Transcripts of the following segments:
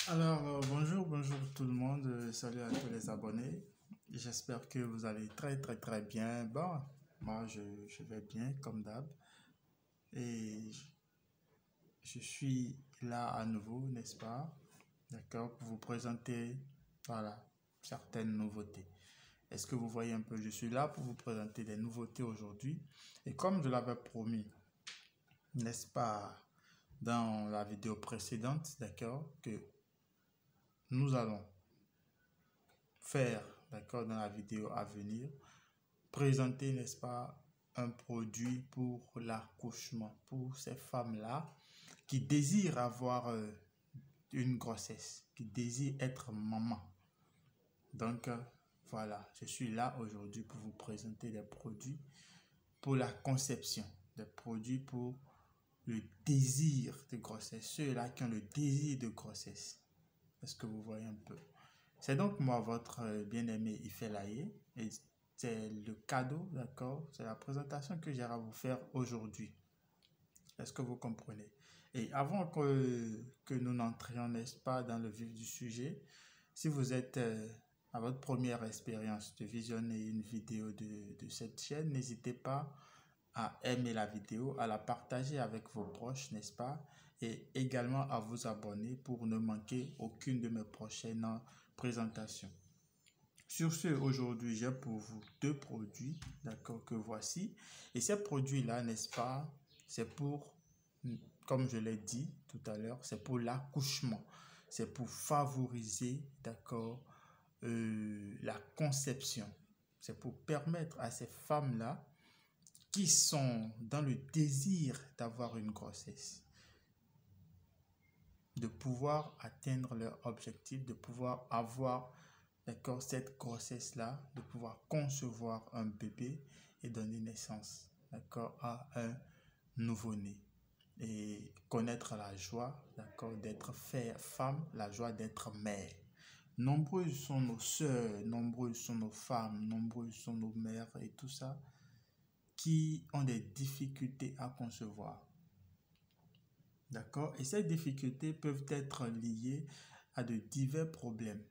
Bonjour tout le monde, salut à tous les abonnés. J'espère que vous allez très bien. Bon, moi je vais bien comme d'hab et je suis là à nouveau, n'est-ce pas? D'accord, pour vous présenter, voilà, certaines nouveautés. Est-ce que vous voyez un peu? Je suis là pour vous présenter des nouveautés aujourd'hui et comme je l'avais promis, n'est-ce pas, dans la vidéo précédente, d'accord, que nous allons faire, d'accord, dans la vidéo à venir, présenter, n'est-ce pas, un produit pour l'accouchement, pour ces femmes-là qui désirent avoir une grossesse, qui désirent être maman. Donc, voilà, je suis là aujourd'hui pour vous présenter des produits pour la conception, des produits pour le désir de grossesse, ceux-là qui ont le désir de grossesse. Est-ce que vous voyez un peu? C'est donc moi, votre bien-aimé Ifelaye, et c'est le cadeau, d'accord? C'est la présentation que j'ai à vous faire aujourd'hui. Est-ce que vous comprenez? Et avant que nous n'entrions, n'est-ce pas, dans le vif du sujet, si vous êtes à votre première expérience de visionner une vidéo de cette chaîne, n'hésitez pas à aimer la vidéo, à la partager avec vos proches, n'est-ce pas? Et également à vous abonner pour ne manquer aucune de mes prochaines présentations. Sur ce, aujourd'hui, j'ai pour vous deux produits, d'accord, que voici. Et ces produits-là, n'est-ce pas, c'est pour, comme je l'ai dit tout à l'heure, c'est pour l'accouchement. C'est pour favoriser, d'accord, la conception. C'est pour permettre à ces femmes-là qui sont dans le désir d'avoir une grossesse, de pouvoir atteindre leur objectif, de pouvoir avoir, d'accord, cette grossesse-là, de pouvoir concevoir un bébé et donner naissance, d'accord, à un nouveau-né. Et connaître la joie, d'accord, d'être femme, la joie d'être mère. Nombreuses sont nos sœurs, nombreuses sont nos femmes, nombreuses sont nos mères et tout ça, qui ont des difficultés à concevoir. D'accord? Et ces difficultés peuvent être liées à de divers problèmes.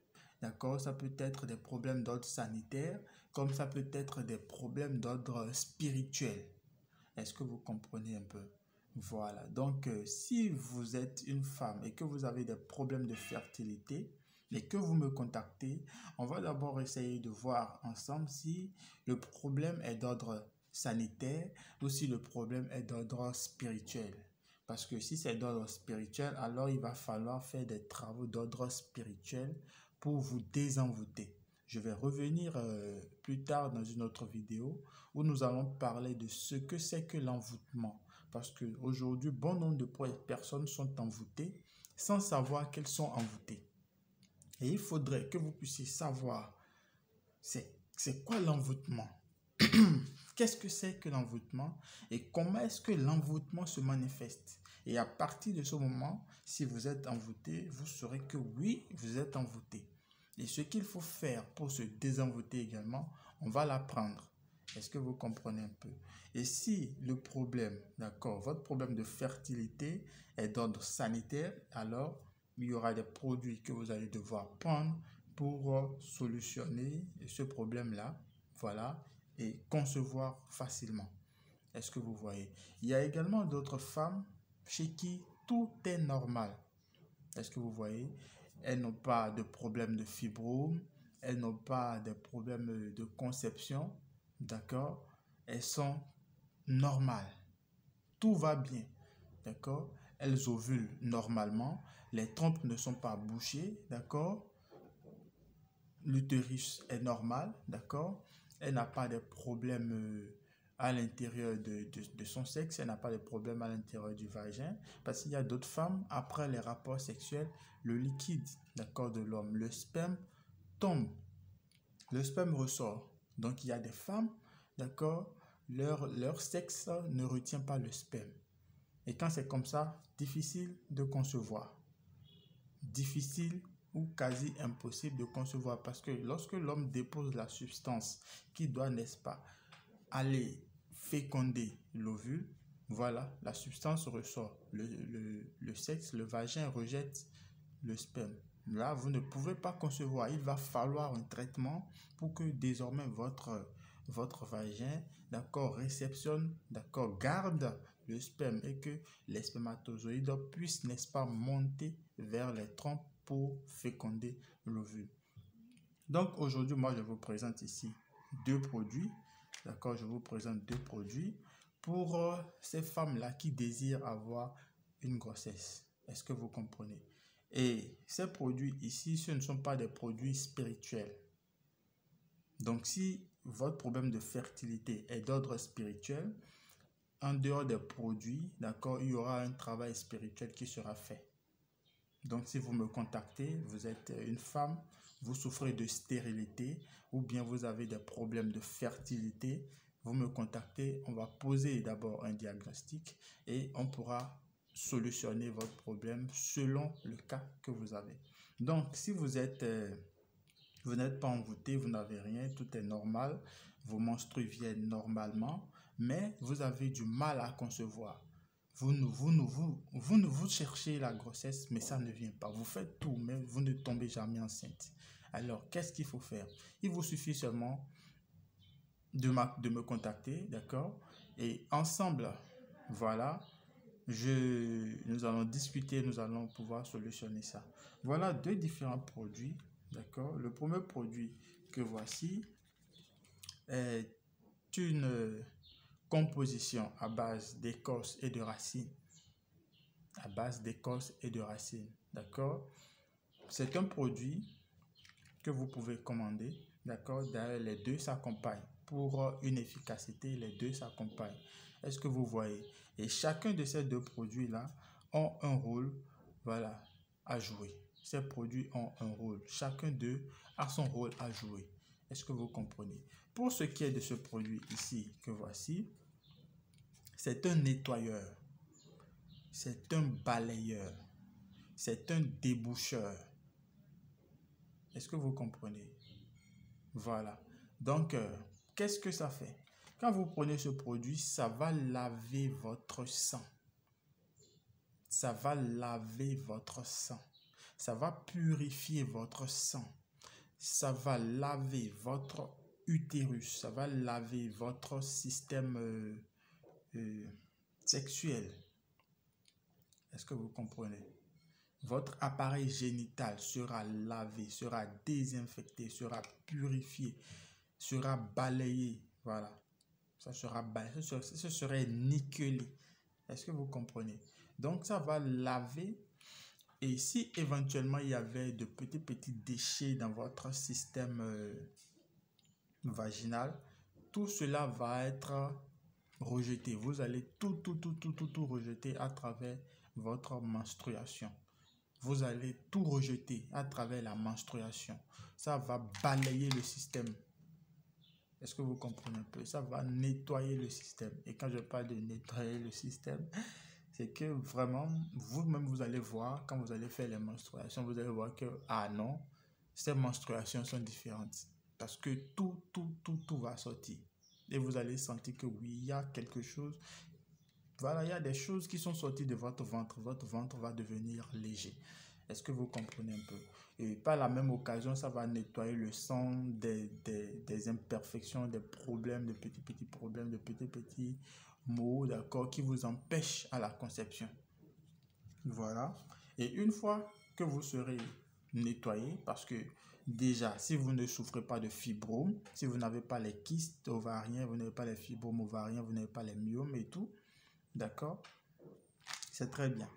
D'accord? Ça peut être des problèmes d'ordre sanitaire, comme ça peut être des problèmes d'ordre spirituel. Est-ce que vous comprenez un peu? Voilà. Donc, si vous êtes une femme et que vous avez des problèmes de fertilité, et que vous me contactez, on va d'abord essayer de voir ensemble si le problème est d'ordre sanitaire ou si le problème est d'ordre spirituel. Parce que si c'est d'ordre spirituel, alors il va falloir faire des travaux d'ordre spirituel pour vous désenvoûter. Je vais revenir plus tard dans une autre vidéo où nous allons parler de ce que c'est que l'envoûtement. Parce qu'aujourd'hui, bon nombre de personnes sont envoûtées sans savoir qu'elles sont envoûtées. Et il faudrait que vous puissiez savoir c'est quoi l'envoûtement. Qu'est-ce que c'est que l'envoûtement et comment est-ce que l'envoûtement se manifeste? Et à partir de ce moment, si vous êtes envoûté, vous saurez que oui, vous êtes envoûté. Et ce qu'il faut faire pour se désenvoûter également, on va l'apprendre. Est-ce que vous comprenez un peu? Et si le problème, d'accord, votre problème de fertilité est d'ordre sanitaire, alors il y aura des produits que vous allez devoir prendre pour solutionner ce problème-là. Voilà. Et concevoir facilement. Est-ce que vous voyez? Il y a également d'autres femmes chez qui tout est normal. Est-ce que vous voyez? Elles n'ont pas de problème de fibrome, elles n'ont pas de problème de conception, d'accord? Elles sont normales. Tout va bien, d'accord? Elles ovulent normalement, les trompes ne sont pas bouchées, d'accord? L'utérus est normal, d'accord? Elle n'a pas de problème à l'intérieur de son sexe, elle n'a pas de problème à l'intérieur du vagin, parce qu'il y a d'autres femmes, après les rapports sexuels, le liquide, d'accord, de l'homme, le sperme tombe, le sperme ressort. Donc il y a des femmes, d'accord, leur sexe ne retient pas le sperme. Et quand c'est comme ça, difficile de concevoir. Difficile ou quasi impossible de concevoir parce que lorsque l'homme dépose la substance qui doit, n'est-ce pas, aller féconder l'ovule, voilà, la substance ressort. Le sexe, le vagin rejette le sperme. Là, vous ne pouvez pas concevoir. Il va falloir un traitement pour que désormais votre vagin, d'accord, réceptionne, d'accord, garde le sperme et que les spermatozoïdes puissent, n'est-ce pas, monter vers les trompes pour féconder l'ovule. Donc aujourd'hui, moi, je vous présente ici deux produits, d'accord, je vous présente deux produits pour ces femmes-là qui désirent avoir une grossesse. Est-ce que vous comprenez? Et ces produits ici, ce ne sont pas des produits spirituels. Donc, si votre problème de fertilité est d'ordre spirituel, en dehors des produits, d'accord, il y aura un travail spirituel qui sera fait. Donc, si vous me contactez, vous êtes une femme, vous souffrez de stérilité ou bien vous avez des problèmes de fertilité, vous me contactez, on va poser d'abord un diagnostic et on pourra solutionner votre problème selon le cas que vous avez. Donc, si vous n'êtes pas envoûté, vous n'avez rien, tout est normal, vos menstrues viennent normalement, mais vous avez du mal à concevoir. Vous cherchez la grossesse, mais ça ne vient pas. Vous faites tout, mais vous ne tombez jamais enceinte. Alors, qu'est-ce qu'il faut faire? Il vous suffit seulement de me contacter, d'accord? Et ensemble, voilà, nous allons discuter, nous allons pouvoir solutionner ça. Voilà deux différents produits, d'accord? Le premier produit que voici est une composition à base d'écorce et de racines. À base d'écorce et de racines, d'accord? C'est un produit que vous pouvez commander, d'accord? D'ailleurs, les deux s'accompagnent. Pour une efficacité, les deux s'accompagnent. Est-ce que vous voyez? Et chacun de ces deux produits-là ont un rôle, voilà, à jouer. Ces produits ont un rôle. Chacun d'eux a son rôle à jouer. Est-ce que vous comprenez? Pour ce qui est de ce produit ici que voici, c'est un nettoyeur, c'est un balayeur, c'est un déboucheur. Est-ce que vous comprenez? Voilà. Donc, qu'est-ce que ça fait? Quand vous prenez ce produit, ça va laver votre sang. Ça va laver votre sang. Ça va purifier votre sang. Ça va laver votre utérus. Ça va laver votre système sexuel. Est-ce que vous comprenez? Votre appareil génital sera lavé, sera désinfecté, sera purifié, sera balayé. Voilà. Ça sera balayé, ce serait nickelé. Est-ce que vous comprenez? Donc, ça va laver. Et si éventuellement il y avait de petits déchets dans votre système vaginal, tout cela va être rejeté. Vous allez tout rejeter à travers votre menstruation. Vous allez tout rejeter à travers la menstruation. Ça va balayer le système. Est-ce que vous comprenez un peu? Ça va nettoyer le système. Et quand je parle de nettoyer le système, c'est que vraiment, vous-même, vous allez voir, quand vous allez faire les menstruations, vous allez voir que, ah non, ces menstruations sont différentes. Parce que tout va sortir. Et vous allez sentir que oui, il y a quelque chose. Voilà, il y a des choses qui sont sorties de votre ventre. Votre ventre va devenir léger. Est-ce que vous comprenez un peu? Et par la même occasion, ça va nettoyer le sang des imperfections, des problèmes, de petits problèmes, de petits maux, d'accord, qui vous empêchent à la conception. Voilà. Et une fois que vous serez nettoyé, parce que déjà, si vous ne souffrez pas de fibromes, si vous n'avez pas les kystes ovariens, vous n'avez pas les fibromes ovariens, vous n'avez pas les myomes et tout, d'accord, c'est très bien.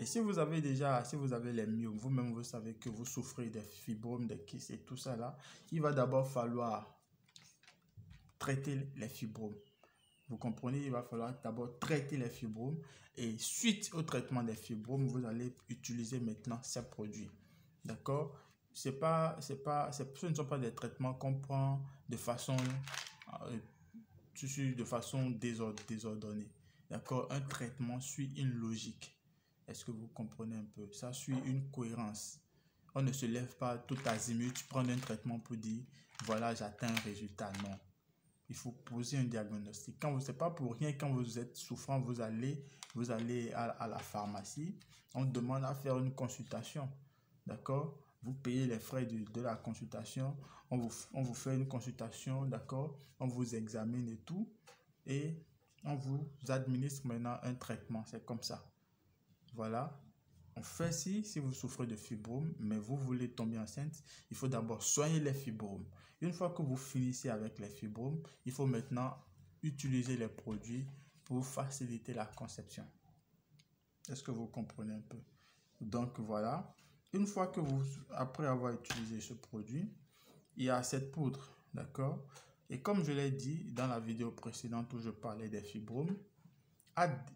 Et si vous avez les myomes, vous-même vous savez que vous souffrez des fibromes, des kystes et tout ça là, il va d'abord falloir traiter les fibromes. Vous comprenez, il va falloir d'abord traiter les fibromes et suite au traitement des fibromes, vous allez utiliser maintenant ces produits. D'accord? Ce ne sont pas des traitements qu'on prend de façon désordonnée. D'accord? Un traitement suit une logique. Est-ce que vous comprenez un peu? Ça suit une cohérence. On ne se lève pas tout azimut, prendre un traitement pour dire, voilà, j'atteins un résultat. Non. Il faut poser un diagnostic. Quand vous, c'est pas pour rien, quand vous êtes souffrant, vous allez à la pharmacie. On demande à faire une consultation. D'accord? Vous payez les frais de la consultation. On vous fait une consultation. D'accord? On vous examine et tout. Et on vous administre maintenant un traitement. C'est comme ça. Voilà. On fait si vous souffrez de fibromes, mais vous voulez tomber enceinte, il faut d'abord soigner les fibromes. Une fois que vous finissez avec les fibromes, il faut maintenant utiliser les produits pour faciliter la conception. Est-ce que vous comprenez un peu? Donc voilà, une fois que après avoir utilisé ce produit, il y a cette poudre, d'accord? Et comme je l'ai dit dans la vidéo précédente où je parlais des fibromes,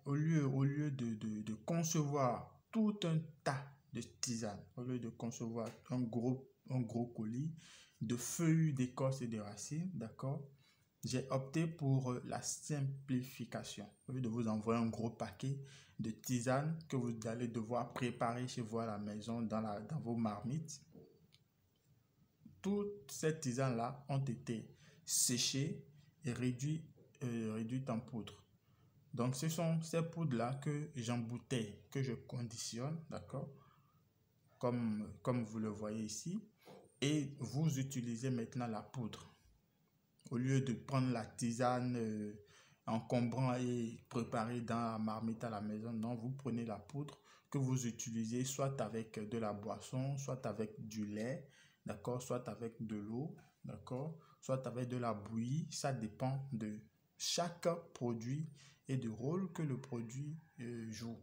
au lieu de concevoir tout un tas de tisanes, au lieu de concevoir un gros colis de feuilles, d'écorces et de racines, d'accord, j'ai opté pour la simplification. Au lieu de vous envoyer un gros paquet de tisanes que vous allez devoir préparer chez vous à la maison dans vos marmites, toutes ces tisanes-là ont été séchées et réduites en poudre. Donc, ce sont ces poudres-là que j'embouteille, que je conditionne, d'accord, comme vous le voyez ici. Et vous utilisez maintenant la poudre. Au lieu de prendre la tisane encombrant et préparer dans la marmite à la maison, non, vous prenez la poudre que vous utilisez soit avec de la boisson, soit avec du lait, d'accord, soit avec de l'eau, d'accord, soit avec de la bouillie. Ça dépend de chaque produit et du rôle que le produit joue.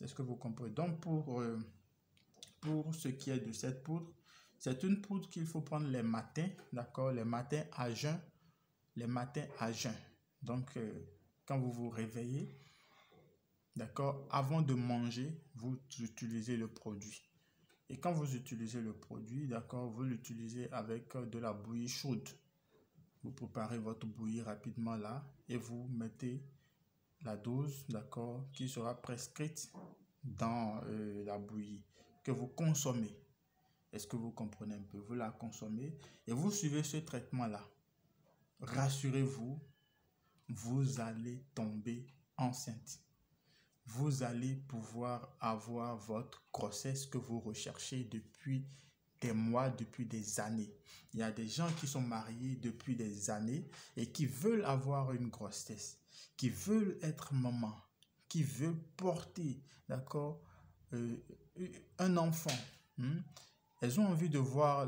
Est-ce que vous comprenez? Donc, pour ce qui est de cette poudre, c'est une poudre qu'il faut prendre les matins, d'accord, les matins à jeun. Les matins à jeun. Donc, quand vous vous réveillez, d'accord, avant de manger, vous utilisez le produit. Et quand vous utilisez le produit, d'accord, vous l'utilisez avec de la bouillie chaude. Vous préparez votre bouillie rapidement là et vous mettez la dose, d'accord, qui sera prescrite dans la bouillie que vous consommez. Est-ce que vous comprenez un peu? Vous la consommez et vous suivez ce traitement-là. Rassurez-vous, vous allez tomber enceinte. Vous allez pouvoir avoir votre grossesse que vous recherchez depuis des mois, depuis des années. Il y a des gens qui sont mariés depuis des années et qui veulent avoir une grossesse, qui veulent être maman, qui veulent porter, d'accord, un enfant. Elles ont envie de voir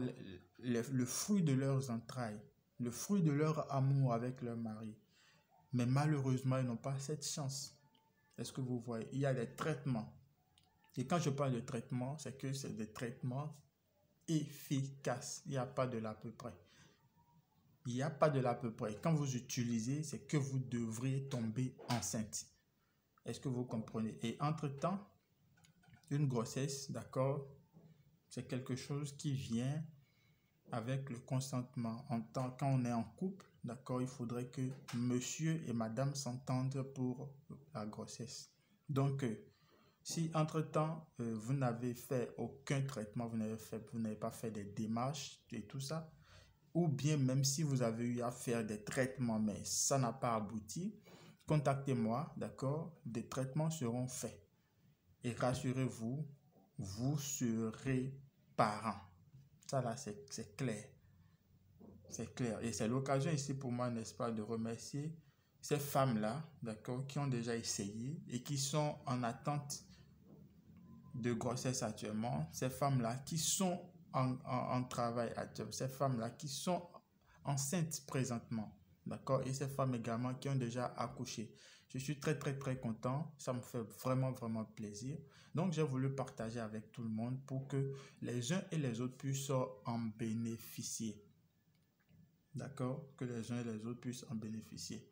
le fruit de leurs entrailles, le fruit de leur amour avec leur mari. Mais malheureusement, ils n'ont pas cette chance. Est-ce que vous voyez? Il y a des traitements. Et quand je parle de traitement, c'est que c'est des traitements efficaces. Il n'y a pas de l'à peu près. Il n'y a pas de l'à peu près. Quand vous utilisez, c'est que vous devriez tomber enceinte. Est-ce que vous comprenez? Et entre-temps, une grossesse, d'accord, c'est quelque chose qui vient avec le consentement. Quand on est en couple, d'accord, il faudrait que monsieur et madame s'entendent pour la grossesse. Donc, si entre-temps, vous n'avez fait aucun traitement, vous n'avez pas fait des démarches et tout ça, ou bien même si vous avez eu à faire des traitements, mais ça n'a pas abouti, contactez-moi, d'accord, des traitements seront faits. Et rassurez-vous, vous serez parent. Ça là, c'est clair. C'est clair. Et c'est l'occasion ici pour moi, n'est-ce pas, de remercier ces femmes-là, d'accord, qui ont déjà essayé et qui sont en attente de grossesse actuellement. Ces femmes-là qui sont en travail actuellement. Ces femmes-là qui sont enceintes présentement, d'accord. Et ces femmes également qui ont déjà accouché. Je suis très, très, très content. Ça me fait vraiment, vraiment plaisir. Donc, j'ai voulu partager avec tout le monde pour que les uns et les autres puissent en bénéficier. D'accord? Que les uns et les autres puissent en bénéficier.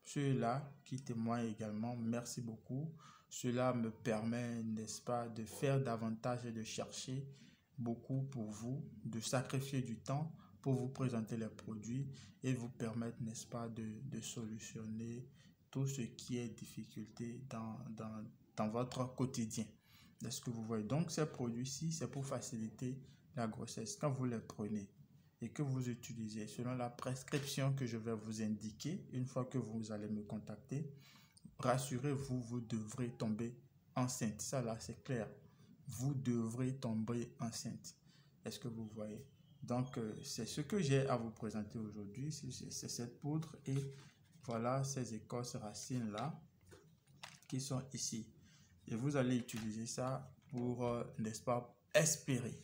Ceux-là qui témoignent également, merci beaucoup. Cela me permet, n'est-ce pas, de faire davantage et de chercher beaucoup pour vous, de sacrifier du temps pour vous présenter les produits et vous permettre, n'est-ce pas, de solutionner tout ce qui est difficulté dans votre quotidien. Est-ce que vous voyez? Donc, ces produits-ci, c'est pour faciliter la grossesse. Quand vous les prenez et que vous utilisez selon la prescription que je vais vous indiquer, une fois que vous allez me contacter, rassurez-vous, vous devrez tomber enceinte. Ça là, c'est clair. Vous devrez tomber enceinte. Est-ce que vous voyez? Donc, c'est ce que j'ai à vous présenter aujourd'hui. C'est cette poudre et voilà ces écorces racines là qui sont ici. Et vous allez utiliser ça pour, n'est-ce pas, espérer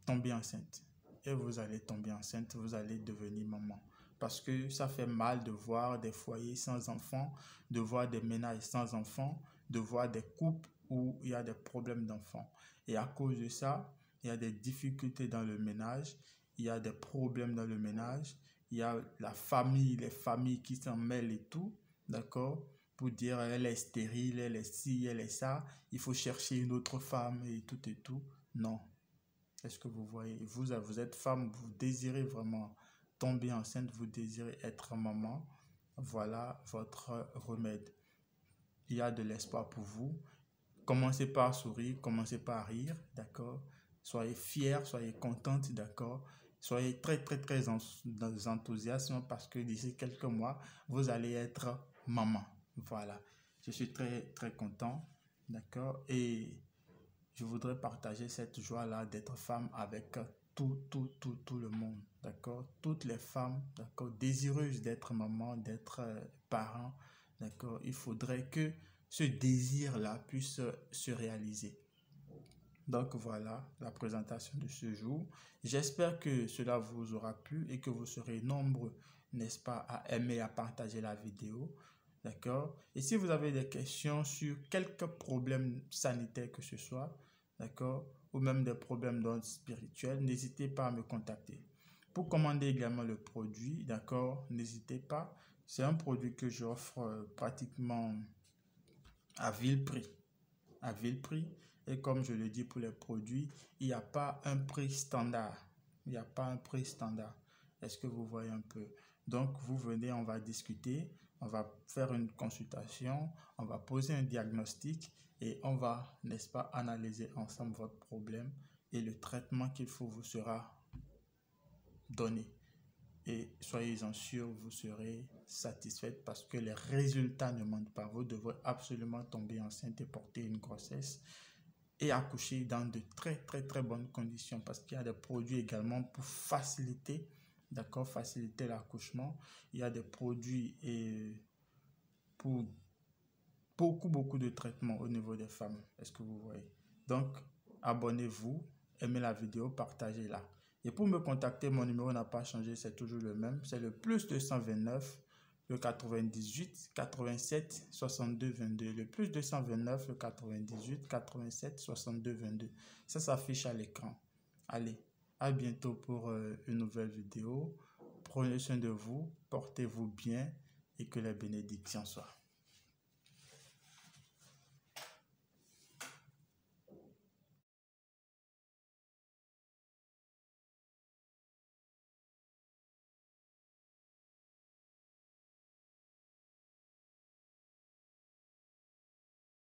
tomber enceinte. Et vous allez tomber enceinte, vous allez devenir maman. Parce que ça fait mal de voir des foyers sans enfants, de voir des ménages sans enfants, de voir des couples où il y a des problèmes d'enfants. Et à cause de ça, il y a des difficultés dans le ménage, il y a des problèmes dans le ménage, il y a la famille, les familles qui s'en mêlent et tout, d'accord? Pour dire elle est stérile, elle est ci, elle est ça, il faut chercher une autre femme et tout et tout. Non. Est-ce que vous voyez? Vous êtes femme, vous désirez vraiment tomber enceinte, vous désirez être maman. Voilà votre remède. Il y a de l'espoir pour vous. Commencez par sourire, commencez par rire, d'accord? Soyez fiers, soyez contente, d'accord? Soyez très, très, très enthousiastes parce que d'ici quelques mois, vous allez être maman. Voilà. Je suis très, très content, d'accord? Et je voudrais partager cette joie-là d'être femme avec tout le monde, d'accord? Toutes les femmes, d'accord, désireuses d'être maman, d'être parent, d'accord? Il faudrait que ce désir-là puisse se réaliser. Donc voilà la présentation de ce jour. J'espère que cela vous aura plu et que vous serez nombreux, n'est-ce pas, à aimer et à partager la vidéo. D'accord? Et si vous avez des questions sur quelques problèmes sanitaires que ce soit, d'accord, ou même des problèmes d'ordre spirituel, n'hésitez pas à me contacter. Pour commander également le produit, d'accord, n'hésitez pas. C'est un produit que j'offre pratiquement à vil prix. À vil prix. Et comme je le dis pour les produits, il n'y a pas un prix standard. Il n'y a pas un prix standard. Est-ce que vous voyez un peu? Donc, vous venez, on va discuter, on va faire une consultation, on va poser un diagnostic et on va, n'est-ce pas, analyser ensemble votre problème et le traitement qu'il faut vous sera donné. Et soyez-en sûrs, vous serez satisfaite parce que les résultats ne mentent pas. Vous devrez absolument tomber enceinte et porter une grossesse et accoucher dans de très très très bonnes conditions parce qu'il y a des produits également pour faciliter, d'accord, faciliter l'accouchement. Il y a des produits pour beaucoup de traitements au niveau des femmes. Est-ce que vous voyez? Donc, abonnez-vous, aimez la vidéo, partagez-la. Et pour me contacter, mon numéro n'a pas changé, c'est toujours le même. C'est le plus 229, le 98, 87, 62, 22. Le plus 229, le 98, 87, 62, 22. Ça s'affiche à l'écran. Allez, à bientôt pour une nouvelle vidéo. Prenez soin de vous, portez-vous bien et que les bénédictions soient.